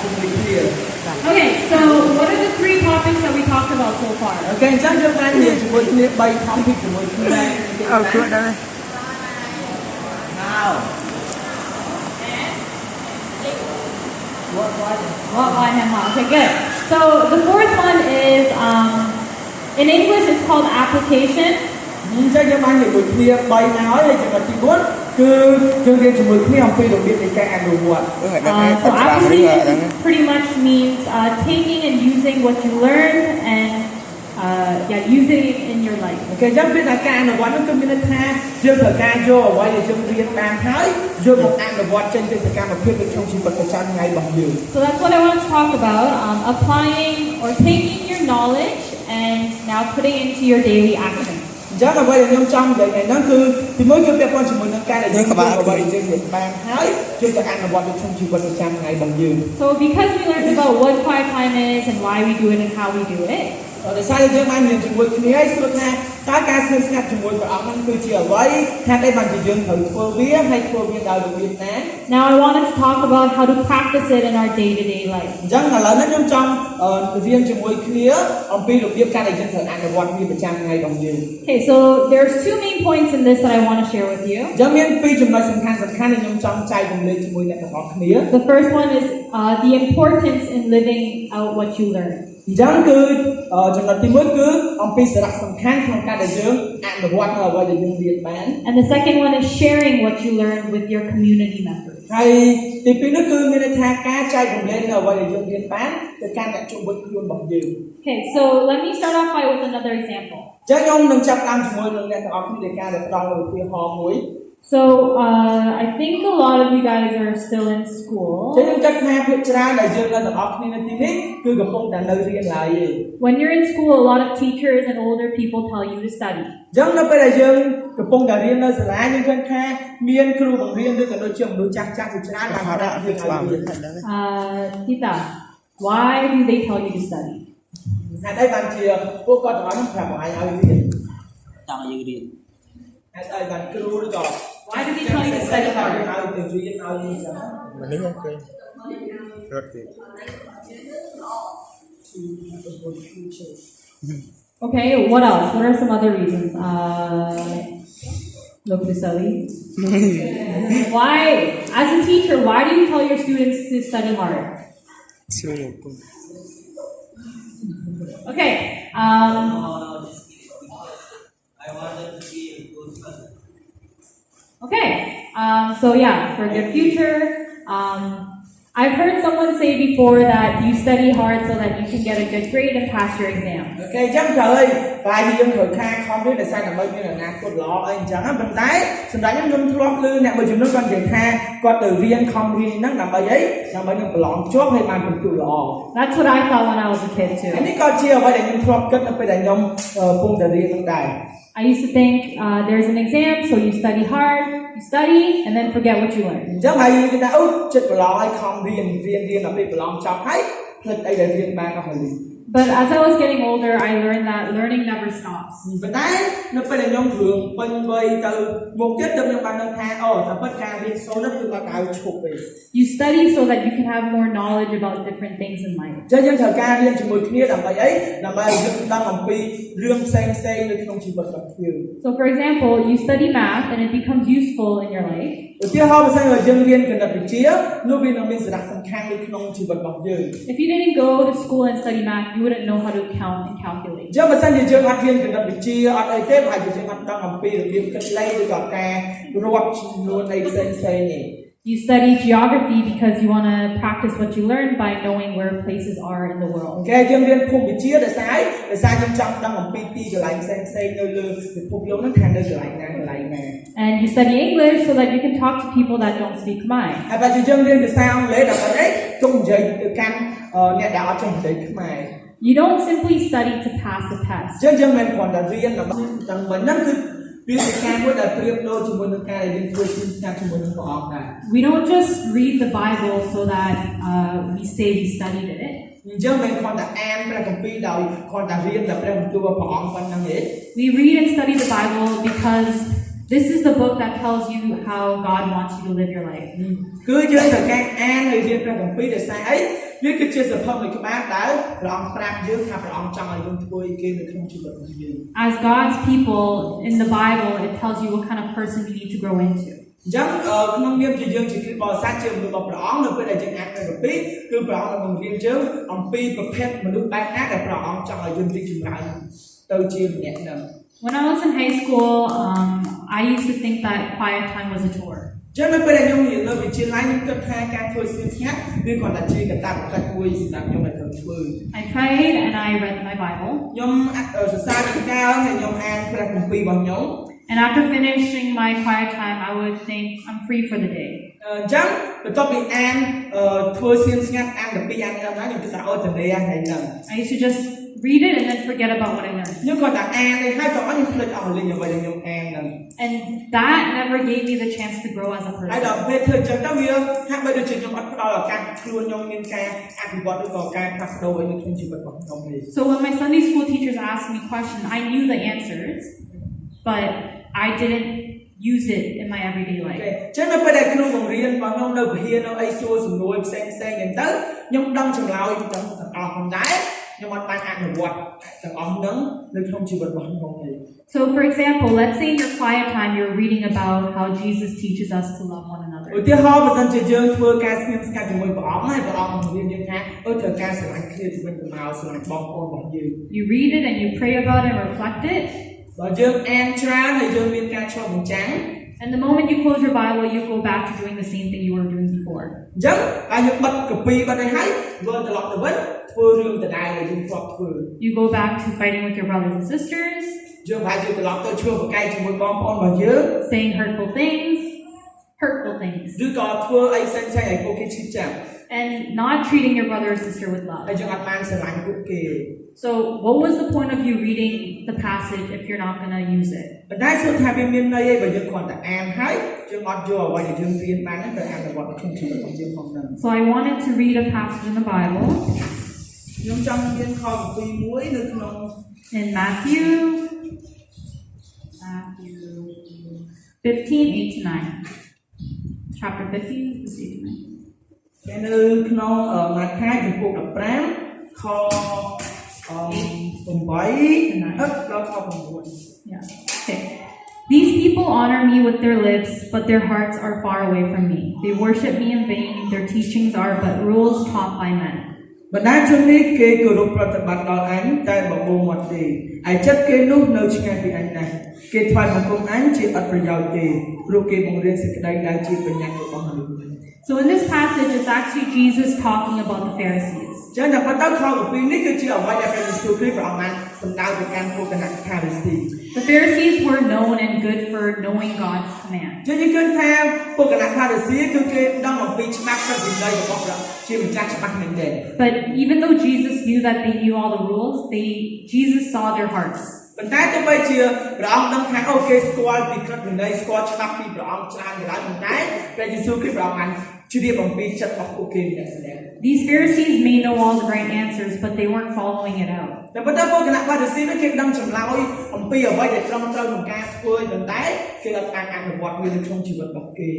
ជាមួយគ្នា Okay, so what are the three topics that we talked about so far? អូខេអញ្ចឹងយើងបាននិយាយជាមួយគ្នា3 topic ជាមួយគ្នា Cưa đây. Nào What one and how? Okay, good. So the fourth one is in English it's called application. អញ្ចឹងយើងបាននិយាយមួយគ្នា3ហើយហើយចំណុចទី4គឺយើងរៀនជាមួយគ្នាអំពីរបៀបនៃការអនុវត្ត So application pretty much means taking and using what you learn and using it in your life. អូខេអញ្ចឹងពេលថាការអនុវត្តនោះគឺមានន័យថាយើងត្រូវការយកអ្វីដែលយើងរៀនបានហើយយកមកអនុវត្តចេញទៅសកម្មភាពនៅក្នុងជីវិតប្រចាំថ្ងៃរបស់យើង So that's what I want to talk about, applying or taking your knowledge and now putting it into your daily action. អញ្ចឹងអ្វីដែលខ្ញុំចង់និយាយថ្ងៃហ្នឹងគឺទីមួយគឺពាក់ព័ន្ធជាមួយនឹងការដែលយើងអ្វីដែលយើងរៀនបានហើយជួយទៅអនុវត្តនៅក្នុងជីវិតប្រចាំថ្ងៃរបស់យើង So because we learned about what quiet time is and why we do it and how we do it. ដោយសារយើងបានរៀនជាមួយគ្នាហើយស្រួលថាតើការស្ងៀមស្ងាត់ជាមួយព្រះអង្គហ្នឹងគឺជាអ្វីថាតែបានជាយើងត្រូវធ្វើវាហើយធ្វើវាដោយរបៀបណា Now I wanted to talk about how to practice it in our day-to-day life. អញ្ចឹងឥឡូវនេះខ្ញុំចង់រៀនជាមួយគ្នាអំពីរបៀបការដែលយើងត្រូវអនុវត្តវាប្រចាំថ្ងៃរបស់យើង Okay, so there's two main points in this that I want to share with you. អញ្ចឹងមានពីរចំណុចសំខាន់ៗដែលខ្ញុំចង់ចែករំលែកជាមួយអ្នកទាំងអស់គ្នា The first one is the importance in living out what you learn. អញ្ចឹងគឺចំណុចទី1គឺអំពីសារៈសំខាន់ក្នុងការដែលយើងអនុវត្តនៅអ្វីដែលយើងរៀនបាន And the second one is sharing what you learn with your community members. ហើយទី2នោះគឺមានន័យថាការចែករំលែកនៅអ្វីដែលយើងរៀនបានទៅកាន់អ្នកជុំវិញខ្លួនរបស់យើង Okay, so let me start off by with another example. អញ្ចឹងខ្ញុំនឹងចាប់តាមជាមួយនឹងអ្នកទាំងអស់គ្នានៃការដែលផ្ដល់ឧទាហរណ៍មួយ So I think a lot of you guys are still in school. អញ្ចឹងខ្ញុំគិតថាភាគច្រើនដែលយើងទាំងអស់គ្នានៅទីនេះគឺកំពុងតែនៅរៀនឡើយទេ When you're in school, a lot of teachers and older people tell you to study. អញ្ចឹងនៅពេលដែលយើងកំពុងតែរៀននៅសាលាយើងឃើញថាមានគ្រូបង្រៀនឬក៏ដូចជាមនុស្សចាស់ៗជាច្រើនបានប្រាប់យើងឲ្យរៀន Tita, why do they tell you to study? ហេតុអីបានជាពួកគាត់ទាំងអស់នោះប្រាប់បងឯងឲ្យរៀន Tao như đi. ហេតុអីបានគ្រូឬក៏ Why do they tell you to study hard? ឲ្យទៅរៀនឲ្យរៀនអញ្ចឹង Mà nếu ok. Rất kì. Okay, what else? What are some other reasons? Look to study. Why, as a teacher, why do you tell your students to study hard? Siêu nhiều cô. Okay. Okay. So yeah, for a good future. I've heard someone say before that you study hard so that you can get a good grade and pass your exams. អូខេអញ្ចឹងtrờiតែយើងត្រូវខាខំរៀនដោយសារដើម្បីមានអនាគតល្អអីអញ្ចឹងប៉ុន្តែសម្រាប់ខ្ញុំធ្លាប់ឮអ្នកមួយចំនួនគាត់និយាយថាគាត់ទៅរៀនខំរៀនហ្នឹងដើម្បីអីដើម្បីនឹងប្រឡងជាប់ហើយបានពិន្ទុល្អ That's what I thought when I was a kid អា too. នេះក៏ជាអ្វីដែលខ្ញុំធ្លាប់គិតនៅពេលដែលខ្ញុំកំពុងតែរៀនហ្នឹងដែរ I used to think there's an exam, so you study hard, you study, and then forget what you learned. អញ្ចឹងហើយគេថាអូចិត្តប្រឡងឲ្យខំរៀនដើម្បីប្រឡងចប់ហើយផ្លិចអីដែលរៀនបានអស់ហើយ But as I was getting older, I learned that learning never stops. ប៉ុន្តែនៅពេលដែលខ្ញុំគ្រឿងពេញវ័យទៅមុខទៀតទៅខ្ញុំបានដឹងថាអូតែពិតការរៀនសូត្រនោះគឺគាត់ឲ្យឈប់ទេ You study so that you can have more knowledge about different things in life. អញ្ចឹងយើងត្រូវការរៀនជាមួយគ្នាដើម្បីអីដើម្បីឲ្យយើងដឹងអំពីរឿងផ្សេងៗនៅក្នុងជីវិតរបស់យើង So for example, you study math and it becomes useful in your life. ឧទាហរណ៍បើសិនជាយើងរៀនគណិតវិទ្យានោះវានឹងមានសារៈសំខាន់នៅក្នុងជីវិតរបស់យើង If you didn't go to school and study math, you wouldn't know how to count and calculate. អញ្ចឹងបើសិនជាយើងអត់រៀនគណិតវិទ្យាអត់អីទេប្រហែលជាយើងអត់ដឹងអំពីរបៀបគិតលេខឬក៏ការរាប់ចំនួនអីផ្សេងៗទេ You study geography because you want to practice what you learn by knowing where places are in the world. គេយើងរៀនភូមិវិទ្យាដោយសារយើងចង់ដឹងអំពីទីកន្លែងផ្សេងៗនៅលើពិភពលោកហ្នឹងថានៅកន្លែងណា And you study English so that you can talk to people that don't speak Khmer. ហើយបើយើងរៀនភាសាអង់គ្លេសដើម្បីអីជុំនិយាយទៅកាន់អ្នកដែលអត់ចេះនិយាយខ្មែរ You don't simply study to pass a test. អញ្ចឹងយើងមិនគ្រាន់តែរៀនដើម្បីទាំងមិនហ្នឹងគឺវាជាការមួយដែលប្រៀបដូចជាមួយនឹងការដែលយើងធ្វើជាការជាមួយនឹងព្រះអង្គដែរ We don't just read the Bible so that we say we studied it. អញ្ចឹងមិនគ្រាន់តែអានព្រះគម្ពីរដោយគ្រាន់តែរៀនតែព្រះបន្ទូលរបស់ព្រះអង្គប៉ុណ្ណឹងទេ We read and study the Bible because This is the book that tells you how God wants you to live your life. គឺយើងត្រូវការអានហើយរៀនព្រះគម្ពីរដោយសារអីវាគឺជាសភៅមួយក្បាលដែលព្រះអង្គប្រាប់យើងថាព្រះអង្គចង់ឲ្យយើងធ្វើអីគេនៅក្នុងជីវិតរបស់យើង As God's people in the Bible, it tells you what kind of person you need to grow into. អញ្ចឹងក្នុងនាមជាយើងជាគ្រីស្ទបរិស័ទជាមនុស្សរបស់ព្រះអង្គនៅពេលដែលយើងអានព្រះគម្ពីរគឺព្រះអង្គនឹងបង្រៀនយើងអំពីប្រភេទមនុស្សបែបណាដែលព្រះអង្គចង់ឲ្យយើងរីកចម្រើនទៅជាម្នាក់នឹង When I was in high school, I used to think that quiet time was a chore. ចឹងនៅពេលដែលខ្ញុំរៀននៅវិទ្យាល័យខ្ញុំគិតថាការធ្វើស្ងៀមស្ងាត់វាគ្រាន់តែជាកាតព្វកិច្ចមួយសម្រាប់ខ្ញុំដែលត្រូវធ្វើ I prayed and I read my Bible. ខ្ញុំសរសើរនឹងកាលហើយខ្ញុំអានព្រះគម្ពីររបស់ខ្ញុំ And after finishing my quiet time, I would think I'm free for the day. អញ្ចឹងបន្ទាប់ពីអានធ្វើស្ងៀមស្ងាត់អាន12អានដល់ខ្ញុំគិតថាអូតនេថ្ងៃហ្នឹង I used to just read it and then forget about what I learned. ខ្ញុំគាត់តែអានទេហើយក៏ខ្ញុំភ្លេចអស់លេងអ្វីដែលខ្ញុំអានហ្នឹង And that never gave me the chance to grow as a ហើយ person. ដល់ពេលធ្វើចឹងទៅវាហាក់បីដូចជាខ្ញុំអត់ផ្ដល់ឱកាសខ្លួនខ្ញុំមានការអភិវឌ្ឍឬក៏ការផ្លាស់ប្ដូរនៅក្នុងជីវិតរបស់ខ្ញុំទេ So when my Sunday school teachers asked me questions, I knew the answers, but I didn't use it in my everyday អូខេ life. ចឹងនៅពេលដែលគ្រូបង្រៀនរបស់ខ្ញុំនៅវិហារនៅអីសួរសំណួរផ្សេងៗចឹងទៅខ្ញុំដឹងចម្លើយទាំងអស់ផងដែរខ្ញុំអត់បានអនុវត្តទាំងអស់ហ្នឹងនៅក្នុងជីវិតរបស់ខ្ញុំទេ So for example, let's say in your quiet time you're reading about how Jesus teaches us to love one ឧ another. ទាហរណ៍បើសិនជាយើងធ្វើការស្ងៀមស្ងាត់ជាមួយព្រះអង្គហើយព្រះអង្គបង្រៀនយើងថាត្រូវការស្រឡាញ់គ្នាទៅវិញទៅមកស្រឡាញ់បងប្អូនរបស់យើង You read it and you pray about it and reflect it. បើយើងអានច្រើនហើយយើងមានការឆ្លុះបញ្ចាំង And the moment you close your Bible, you go back to doing the same thing you were doing before. អញ្ចឹងហើយយើងបិទកាពីបិទឲ្យហើយវិលត្រឡប់ទៅវិញធ្វើរឿងដដែលដែលយើងធ្លាប់ធ្វើ You go back to fighting with your brothers and sisters, យើងប្រហែលជាត្រឡប់ទៅឈ្លោះប្រកែកជាមួយបងប្អូនរបស់យើង saying hurtful things,ឬក៏ធ្វើអីផ្សេងៗឲ្យពួកគេឈឺចាប់ and not treating your brother or sister with ហើយ love. យើងអត់បានស្រឡាញ់ពួកគេ So what was the point of you reading the passage if you're not going to use it? ប៉ុន្តែសួរថាវាមានន័យអីបើយើងគ្រាន់តែអានហើយយើងអត់យកអ្វីដែលយើងរៀនបានហ្នឹងទៅអនុវត្តក្នុងជីវិតរបស់យើងផងហ្នឹង So I wanted to read a passage in the Bible ខ្ញុំចង់រៀនខគម្ពីរមួយនៅក្នុង in Matthew 15, 8 to 9. Chapter 15, 8 to 9. តែនៅក្នុងម៉ាថាយចំពោះ15ខ8ដល់ខ9 Yeah. Okay. These people honor me with their lips, but their hearts are far away from me. They worship me in vain. Their teachings are but rules taught by men. បណ្ដាជននេះគេគោរពប្រតិបត្តិដល់អញតែបបោមាត់ទេឯចិត្តគេនោះនៅឆ្ងាយពីអញណាស់គេថ្វាយបង្គំអញជាអត់ប្រយោជន៍ទេព្រោះគេបង្រៀនសេចក្តីដែលជាបញ្ញត្តិរបស់មនុស្ស So in this passage, it's actually Jesus talking about the Pharisees. ចឹងតែប៉ុន្តែខគម្ពីរនេះគឺជាអ្វីដែលព្រះយេស៊ូវគ្រីស្ទព្រះអង្គបានសម្ដៅទៅកាន់ពួកគណៈផារីស៊ី The Pharisees were known and good for knowing God's command. ចឹងយើងឃើញថាពួកគណៈផារីស៊ីគឺគេដឹងអំពីច្បាប់ព្រះវិន័យរបស់ព្រះជាម្ចាស់ច្បាប់មែនទេ But even though Jesus knew that they knew all the rules, Jesus saw their hearts. ប៉ុន្តែទោះបីជាព្រះអង្គដឹងថាអូគេស្គាល់ពីក្រឹតវិន័យស្គាល់ច្បាប់ពីព្រះអង្គច្រើនក៏ដោយប៉ុន្តែព្រះយេស៊ូវគ្រីស្ទព្រះអង្គបានជ្រាបអំពីចិត្តរបស់ពួកគេម្នាក់ៗ These Pharisees may know all the right answers, but they weren't following it out. តែប៉ុន្តែពួកគណៈផារីស៊ីគេដឹងចម្លើយអំពីអ្វីដែលត្រឹមត្រូវក្នុងការធ្វើប៉ុន្តែគេអត់បានអនុវត្តវានៅក្នុងជីវិតរបស់គេ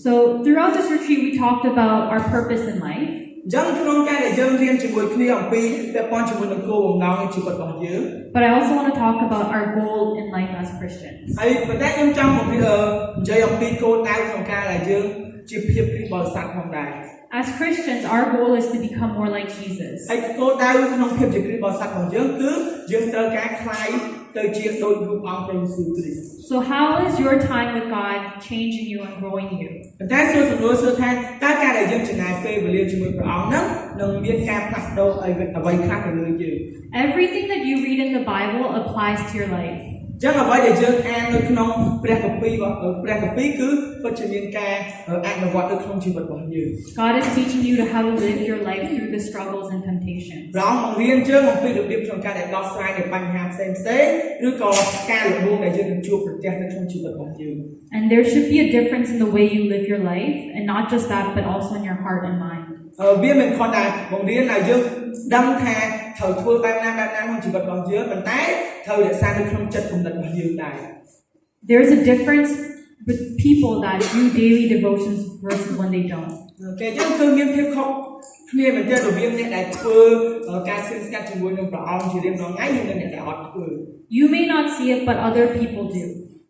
So throughout this retreat, we talked about our purpose in life. ចឹងក្នុងការដែលយើងរៀនជាមួយគ្នាអំពីពាក់ព័ន្ធជាមួយនឹងគោលបំណងនៃជីវិតរបស់យើង But I also want to talk about our goal in life as Christians. ហើយប៉ុន្តែខ្ញុំចង់និយាយអំពីគោលដៅក្នុងការដែលយើងជាភាពគ្រីស្ទបរិស័ទផងដែរ As Christians, our goal is to become more like Jesus. ហើយគោលដៅក្នុងភាពជាគ្រីស្ទបរិស័ទរបស់យើងគឺយើងត្រូវការខ្លាយទៅជាដូចរូបអង្គព្រះយេស៊ូវគ្រីស្ទ So how is your time with God changing you and growing you? ប៉ុន្តែសួរសំណួរសួរថាតើការដែលយើងចំណាយពេលវេលាជាមួយព្រះអង្គហ្នឹងនឹងមានការផ្លាស់ប្ដូរអ្វីខ្លះទៅលើយើង Everything that you read in the Bible applies to your life. ចឹងអ្វីដែលយើងអាននៅក្នុងព្រះគម្ពីរគឺពិតជាមានការអនុវត្តនៅក្នុងជីវិតរបស់យើង God is teaching you how to live your life through the struggles and temptations. ព្រះអង្គបង្រៀនយើងអំពីរបៀបក្នុងការដែលដោះស្រាយនៅបញ្ហាផ្សេងៗឬក៏ការលំបាកដែលយើងនឹងជួបប្រទះនៅក្នុងជីវិតរបស់យើង And there should be a difference in the way you live your life, and not just that, but also in your heart and mind. វាមិនគ្រាន់តែបង្រៀនឲ្យយើងដឹងថាត្រូវធ្វើបែបណាក្នុងជីវិតរបស់យើងប៉ុន្តែត្រូវរក្សានៅក្នុងចិត្តគំនិតរបស់យើងដែរ there's a difference with people that do daily devotions versus when they don't. គេចឹងគឺមានភាពខុសគ្នាមែនទែនរវាងអ្នកដែលធ្វើការស្ងៀមស្ងាត់ជាមួយនឹងព្រះអង្គជារៀងរាល់ថ្ងៃនិងអ្នកដែលអត់ធ្វើ You may not see it, but other people do.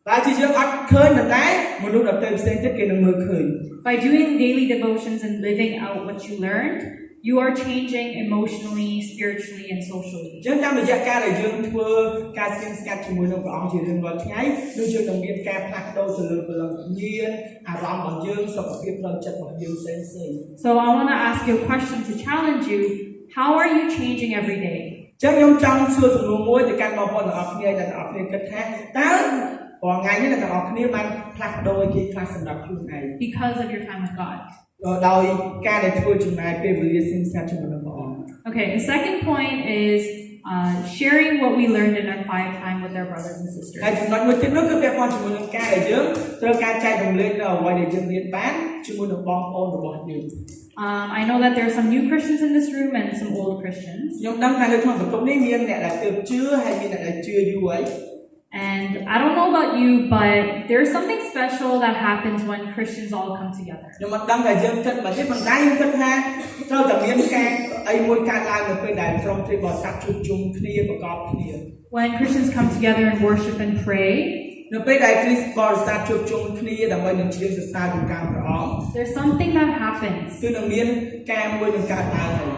តែជាយើងអត់ឃើញតែមនុស្សដទៃផ្សេងទៀតគេនឹងមើលឃើញ By doing daily devotions and living out what you learned, you are changing emotionally, spiritually, and socially. ចឹងតាមរយៈការដែលយើងធ្វើការស្ងៀមស្ងាត់ជាមួយនឹងព្រះអង្គជារៀងរាល់ថ្ងៃដូចយើងនឹងមានការផ្លាស់ប្ដូរទៅលើព្រលឹងវិញ្ញាណអារម្មណ៍របស់យើងសុខភាពផ្លូវចិត្តរបស់យើងផ្សេងៗ So I want to ask you a question to challenge you. How are you changing every day? ចឹងខ្ញុំចង់សួរសំណួរមួយទៅកាន់បងប្អូនទាំងអស់គ្នាដែលទាំងអស់គ្នាគិតថាតើរាល់ថ្ងៃនេះទាំងអស់គ្នាបានផ្លាស់ប្ដូរអីគេខ្លះសម្រាប់ខ្លួនឯង Because of your time with God. ដោយការដែលធ្វើចំណាយពេលវេលាស្ងៀមស្ងាត់ជាមួយនឹងព្រះអង្គ Okay, the second point is sharing what we learned in our quiet time with our brothers and sisters. ហើយចំណុចមួយទៀតនោះគឺពាក់ព័ន្ធជាមួយនឹងការដែលយើងត្រូវការចែករំលែកនៅអ្វីដែលយើងរៀនបានជាមួយនឹងបងប្អូនរបស់យើង I know that there are some new Christians in this room and some old Christians. ខ្ញុំដឹងថានៅក្នុងបន្ទប់នេះមានអ្នកដែលទើបជឿហើយមានអ្នកដែលជឿយូរហើយ And I don't know about you, but there's something special that happens when Christians all come together. ខ្ញុំមិនដឹងថាយើងគិតបែបនេះប៉ុន្តែខ្ញុំគិតថាត្រូវតែមានការអីមួយកើតឡើងនៅពេលដែលក្រុមព្រាយបរិស័ទជួបជុំគ្នាប្រកបគ្នា When Christians come together and worship and pray, នៅពេលដែលគ្រីស្ទបរិស័ទជួបជុំគ្នាដើម្បីនឹងជឿសរសើរពីការព្រះអង្គ there's something that happens. គឺនឹងមានការមួយនឹងកើតឡើងហើយ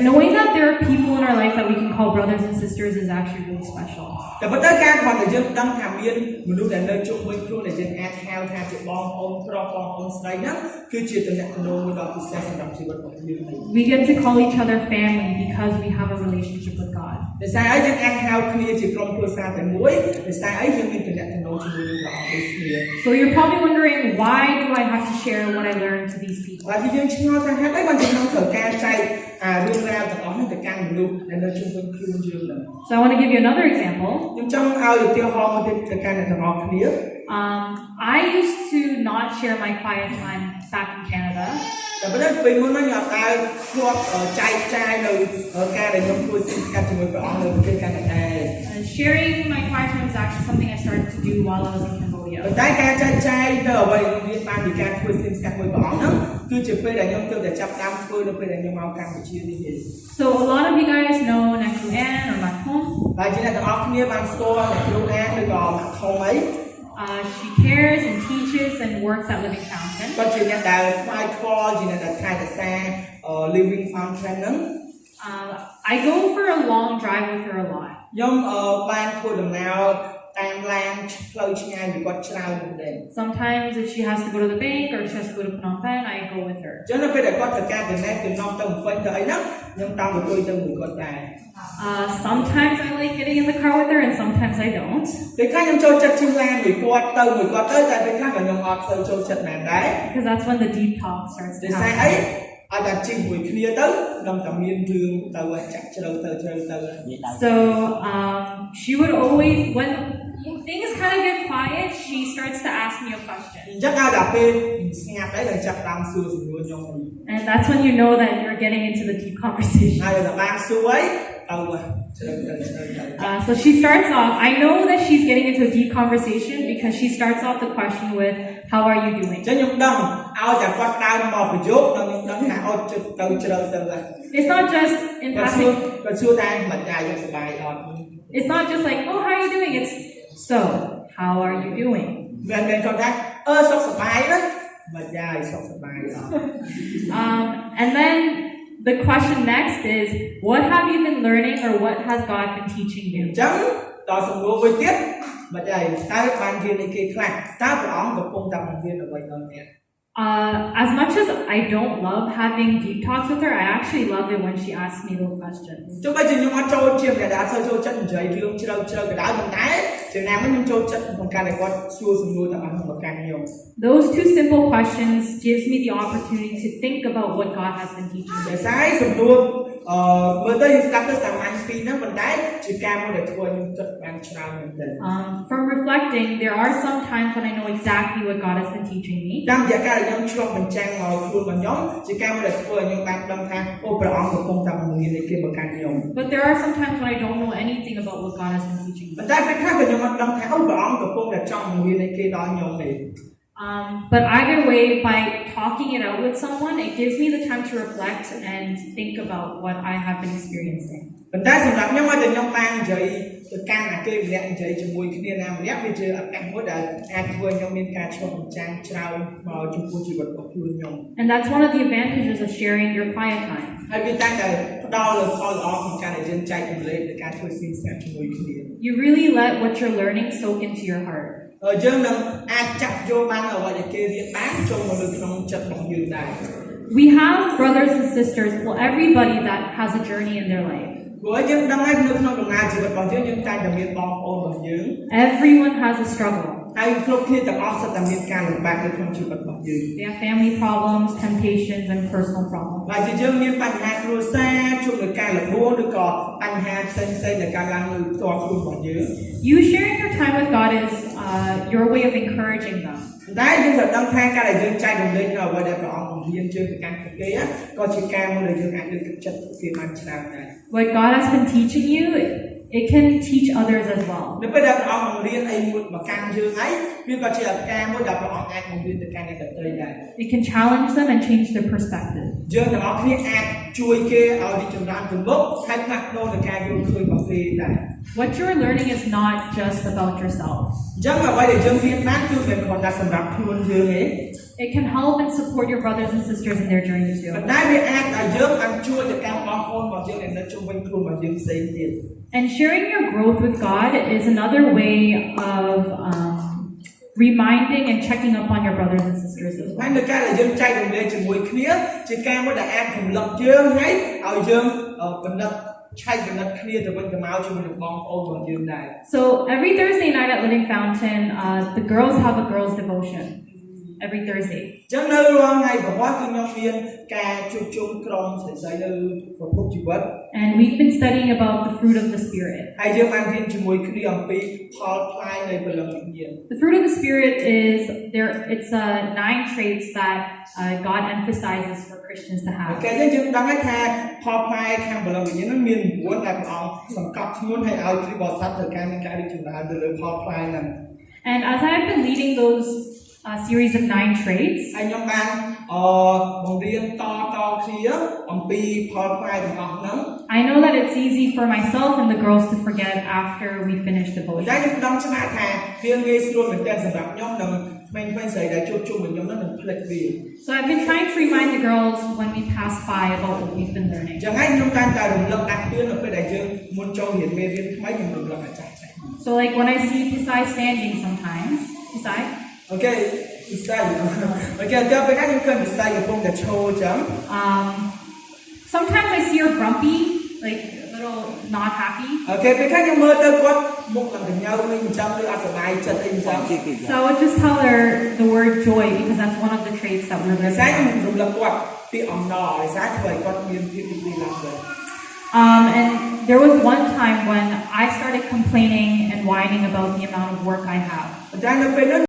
Knowing that there are people in our life that we can call brothers and sisters is actually really special. តែប៉ុន្តែការគ្រាន់តែយើងដឹងថាមានមនុស្សដែលនៅជុំវិញខ្លួនដែលយើងអាចហៅថាជាបងប្អូនប្រុសបងប្អូនស្រីហ្នឹងគឺជាទំនាក់ទំនងមួយដ៏ពិសេសសម្រាប់ជីវិតរបស់យើង We get to call each other family because we have a relationship with God. ដោយសារអីយើងអាចហៅគ្នាជាក្រុមគ្រួសារតែមួយដោយសារអីយើងមានទំនាក់ទំនងជាមួយនឹងព្រះអង្គដូចគ្នា So you're probably wondering, why do I have to share what I learned to these people? ហើយយើងឆ្ងល់ថាហេតុអីបានយើងត្រូវការចែករឿងរ៉ាវទាំងអស់នេះទៅកាន់មនុស្សដែលនៅជុំវិញខ្លួនយើងហ្នឹង So I want to give you another example. ខ្ញុំចង់ឲ្យឧទាហរណ៍មួយទៀតទៅកាន់អ្នកទាំងអស់គ្នា I used to not share my quiet time back in Canada. តែប៉ុន្តែពេលមុនហ្នឹងខ្ញុំអត់ដែលធ្លាប់ចែកចាយនៅការដែលខ្ញុំធ្វើសិក្សាជាមួយព្រះអង្គនៅប្រទេសកាណាដា Sharing my quiet time is actually something I started to do while I was in Cambodia. ប៉ុន្តែការចែកចាយទៅអ្វីដែលខ្ញុំរៀនបានពីការធ្វើសិក្សាជាមួយព្រះអង្គហ្នឹងគឺជាពេលដែលខ្ញុំទើបតែចាប់ផ្ដើមធ្វើនៅពេលដែលខ្ញុំមកកម្ពុជានេះទេ So a lot of you guys know Nakru Ann or Makhom. ហើយជាអ្នកទាំងអស់គ្នាបានស្គាល់អ្នកគ្រូអានឬក៏ម៉ាក់ថងអី She cares and teaches and works at Living Fountain. គាត់ជាអ្នកដែលខ្វាយខ្វល់ជាអ្នកដែលថែរក្សា Living Fountain ហ្នឹង I go for a long drive with her a lot. ខ្ញុំបានធ្វើដំណើរតាមឡានផ្លូវឆ្ងាយពីគាត់ច្រើនមែនទេ Sometimes if she has to go to the bank or she has to go to Phnom Penh, I go with her. ចឹងនៅពេលដែលគាត់ត្រូវការទៅណែទៅនាំទៅពេញទៅអីហ្នឹងខ្ញុំតាមទៅទៅមួយគាត់ដែរ Sometimes I like getting in the car with her and sometimes I don't. ពេលខ្លះខ្ញុំចូលចិត្តជិះឡានមួយគាត់ទៅមួយគាត់ទៅតែពេលខ្លះក៏ខ្ញុំអត់ទៅចូលចិត្តណាស់ដែរ Because that's when the deep talk starts to ដោយសារ happen. អីឲ្យតែជិះមួយគ្នាទៅខ្ញុំតែមានរឿងទៅចាក់ជ្រៅទៅ So she would always, when things kind of get quiet, she starts to ask me a question. អញ្ចឹងឲ្យតែពេលស្ងាត់ហើយនឹងចាប់តាមសួរសំណួរខ្ញុំ And that's when you know that you're getting into the deep conversation. ហើយតែបានសួរអីទៅជ្រៅទៅ So she starts off, I know that she's getting into a deep conversation because she starts off the question with, how are you doing? អញ្ចឹងខ្ញុំដឹងឲ្យតែគាត់ដើរមកប្រយោគដល់ខ្ញុំដឹងថាអត់ចិត្តទៅជ្រៅទៅហើយ It's not just in គាត់ passing. សួរតែមិនដែរយើងសប្បាយអត់ It's not just like, oh, how are you doing? It's, so, how are you doing? មិនមែនគាត់ថាសុខសប្បាយណាមិនដែរសុខសប្បាយអត់ And then the question next is, what have you been learning or what has God been teaching អ you? ញ្ចឹងដល់សំណួរមួយទៀតមិនដែរតើបានរៀនអីគេខ្លះតើព្រះអង្គកំពុងតែបង្រៀនអ្វីដល់អ្នក As much as I don't love having deep talks with her, I actually love it when she asks me those questions. ចុះបើខ្ញុំអត់ចូលជាអ្នកដែលអត់សូវចូលចិត្តនិយាយរឿងជ្រៅជ្រៅក៏ដោយប៉ុន្តែចំណាំខ្ញុំចូលចិត្តក្នុងការដែលគាត់សួរសំណួរទាំងអស់ក្នុងប្រការខ្ញុំ Those two simple questions gives me the opportunity to think about what God has been teaching ដោយ me. សារសំណួរ មើលទៅយើងស្ដាប់ទៅសាមញ្ញពីរហ្នឹងប៉ុន្តែជាការមួយដែលធ្វើឲ្យខ្ញុំគិតបានច្រើនមែនទែន From reflecting, there are some times when I know exactly what God has been teaching me. តាមរយៈការដែលខ្ញុំឆ្លុះបញ្ចាំងមកខ្លួនរបស់ខ្ញុំជាការមួយដែលធ្វើឲ្យខ្ញុំបានដឹងថាអូព្រះអង្គកំពុងតែបង្រៀនឲ្យគេមកកាន់ខ្ញុំ But there are some times when I don't know anything about what God has been teaching me. ប៉ុន្តែពេលខ្លះក៏ខ្ញុំអត់ដឹងថាអូព្រះអង្គកំពុងតែចង់បង្រៀនឲ្យគេដល់ខ្ញុំទេ But either way, by talking it out with someone, it gives me the time to reflect and think about what I have been experiencing. ប៉ុន្តែសម្រាប់ខ្ញុំឲ្យតែខ្ញុំបាននិយាយទៅកាន់អាគេម្នាក់និយាយជាមួយគ្នាណាម្នាក់វាជាឱកាសមួយដែលអាចធ្វើឲ្យខ្ញុំមានការឆ្លុះបញ្ចាំងច្រើនមកចំពោះជីវិតរបស់ខ្លួនខ្ញុំ And that's one of the advantages of sharing your quiet time. ហើយវាតែងតែផ្ដល់នូវផលល្អក្នុងការដែលយើងចែករំលែកនៃការធ្វើស៊ីស្ងាត់ជាមួយគ្នា You really let what you're learning soak into your heart. យើងនឹងអាចចាប់យកបានអ្វីដែលគេរៀនបានចូលមកនៅក្នុងចិត្តរបស់យើងដែរ We have brothers and sisters, well, everybody that has a journey in their life. ព្រោះយើងដឹងហើយនៅក្នុងដំណើរជីវិតរបស់យើងតែងតែមានបងប្អូនរបស់យើង Everyone has a struggle. ហើយគ្រប់គ្នាទាំងអស់សុទ្ធតែមានការលំបាកនៅក្នុងជីវិតរបស់យើង They have family problems, temptations, and personal problems. ហើយជាយើងមានបញ្ហាគ្រួសារជួបនឹងការលំបាកឬក៏បញ្ហាផ្សេងៗដែលកើតឡើងនៅផ្ទាល់ខ្លួនរបស់យើង You sharing your time with God is your way of encouraging them. តែយើងត្រូវដឹងថាការដែលយើងចែករំលែកនៅអ្វីដែលព្រះអង្គបង្រៀនយើងទៅកាន់ពួកគេក៏ជាការមួយដែលយើងអាចលើកទឹកចិត្តពួកគេបានច្រើនដែរ What God has been teaching you, it can teach others as well. នៅពេលដែលព្រះអង្គបង្រៀនអីមួយមកកាន់យើងហើយវាក៏ជាឱកាសមួយដែលព្រះអង្គអាចបង្រៀនទៅកាន់អ្នកដទៃដែរ It can challenge them and change their perspective. យើងទាំងអស់គ្នាអាចជួយគេឲ្យរីកចម្រើនទៅមុខហើយផ្លាស់ប្ដូរទៅការយល់ឃើញរបស់គេដែរ What you're learning is not just about yourself. អញ្ចឹងអ្វីដែលយើងរៀនបានគឺមិនគ្រាន់តែសម្រាប់ខ្លួនយើងទេ It can help and support your brothers and sisters in their journey ប៉ុ too. ន្តែវាអាចឲ្យយើងបានជួយទៅកាន់បងប្អូនរបស់យើងដែលនៅជុំវិញខ្លួនរបស់យើងផ្សេងទៀត And sharing your growth with God is another way of reminding and checking up on your brothers and sisters as ហើយ well. នៅការដែលយើងចែករំលែកជាមួយគ្នាជាការមួយដែលអាចរំលឹកយើងហើយឲ្យយើងពិនិត្យឆែកពិនិត្យគ្នាទៅវិញទៅមកជាមួយនឹងបងប្អូនរបស់យើងដែរ So every Thursday night at Living Fountain, the girls have a girls' devotion every Thursday. អញ្ចឹងនៅរាល់ថ្ងៃប្រហែលគឺខ្ញុំមានការជួបជុំក្រុមស្រីៗនៅប្រភពជីវិត And we've been studying about the fruit of the Spirit. ហើយយើងបានរៀនជាមួយគ្នាអំពីផលផ្លែនៃព្រលឹងវិញ្ញាណ The fruit of the Spirit is there. It's 9 traits that God emphasizes for Christians to អូ have. ខេយើងដឹងហើយថាផលផ្លែខាងព្រលឹងវិញ្ញាណហ្នឹងមាន9ដែលព្រះអង្គសង្កត់ធ្ងន់ឲ្យគ្រីស្ទបរិស័ទត្រូវការមានការរីកចម្រើនទៅលើផលផ្លែហ្នឹង And as I've been leading those series of 9 traits, ហើយខ្ញុំបានបង្រៀនតគ្នាអំពីផលផ្លែទាំងអស់ហ្នឹង I know that it's easy for myself and the girls to forget after we finish តែ devotion. ខ្ញុំដឹងច្បាស់ថាវាងាយស្រួលមែនទែនសម្រាប់ខ្ញុំនិងក្មេងៗស្រីដែលជួបជុំvớiខ្ញុំហ្នឹងនឹងភ្លេចវា So I've been trying to remind the girls when we pass by about what we've been learning. ចឹងហើយខ្ញុំតែងតែរំលឹកដាស់តឿននៅពេលដែលយើងមុនចូលរៀនមេរៀនថ្មីខ្ញុំរំលឹកអាចារ្យ So like when I see Pisai standing sometimes, Pisai, អូខេពិសេសអូខេដល់ពេលខ្ញុំឃើញពិសេសកំពុងតែឈរចឹង sometimes I see her grumpy, like a little not happy. អូខេពេលខ្ញុំមើលទៅគាត់មុខឡើងកញ្ញើវិញអញ្ចឹងឬអត់សប្បាយចិត្តអីអញ្ចឹង So I would just tell her the word joy because that's one of the traits that we're ភា learning. សាខ្ញុំរំលឹកគាត់ពីអំណរភាសាធ្វើឲ្យគាត់មានភាពរីករាយឡើងវិញ And there was one time when I started complaining and whining about the amount of work I have. តែនៅពេលនោះ